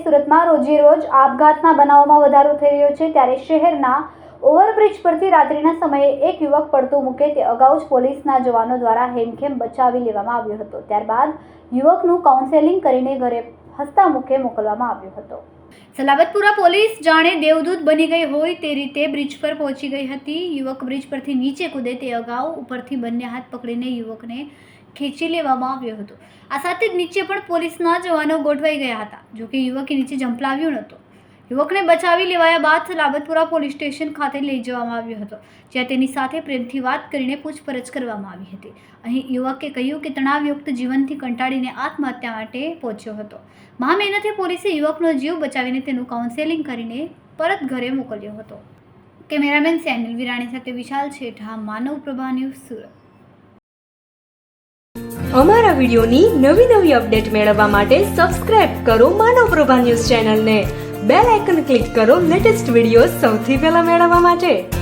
સુરતમાં રોજેરોજ આપઘાતના બનાવોમાં વધારો થઈ રહ્યો છે, ત્યારે શહેરના ઓવરબ્રિજ પરથી રાત્રિના સમયે એક યુવક પડતું મૂકે તે અગાઉ જ પોલીસના જવાનો દ્વારા હેમખેમ બચાવી લેવામાં આવ્યો હતો. ત્યારબાદ યુવકનું કાઉન્સેલિંગ કરીને ઘરે હસતા મુખે મોકલવામાં આવ્યો હતો. સલાબતપુરા પોલીસ જાણે દેવદૂત બની ગઈ હોય તે રીતે બ્રિજ પર પહોંચી ગઈ હતી. યુવક બ્રિજ પરથી નીચે કૂદે તે અગાઉ ઉપરથી બંને હાથ પકડીને યુવકને ખેંચી લેવામાં આવ્યો હતો. આ સાથે જ નીચે પણ પોલીસના જવાનો ગોઠવાઈ ગયા હતા. જોકે યુવકે નીચે ઝંપલાવ્યો નહોતો. યુવકને બચાવી લેવાયા બાદ સલાબતપુરા પોલીસ સ્ટેશન ખાતે લઈ જવામાં આવ્યો હતો, જ્યાં તેની સાથે પ્રેમથી વાત કરીને પૂછપરછ કરવામાં આવી હતી. અહીં યુવકે કહ્યું કે તણાવયુક્ત જીવનથી કંટાળીને આત્મહત્યા માટે પહોંચ્યો હતો. મહામહેનતે પોલીસે યુવકનો જીવ બચાવીને તેનું કાઉન્સેલિંગ કરીને પરત ઘરે મોકલ્યો હતો. કેમેરામેન સેનિલ વિરાણી સાથે વિશાલ છેઠા, માનવ પ્રભા ન્યૂઝ, સુરત. અમારા વિડિયોની નવી અપડેટ મેળવવા માટે સબસ્ક્રાઇબ કરો માનવ પ્રભા ન્યૂઝ ચેનલને. બેલ આઇકન ક્લિક કરો લેટેસ્ટ વિડિયો સૌથી પહેલા મેળવવા માટે.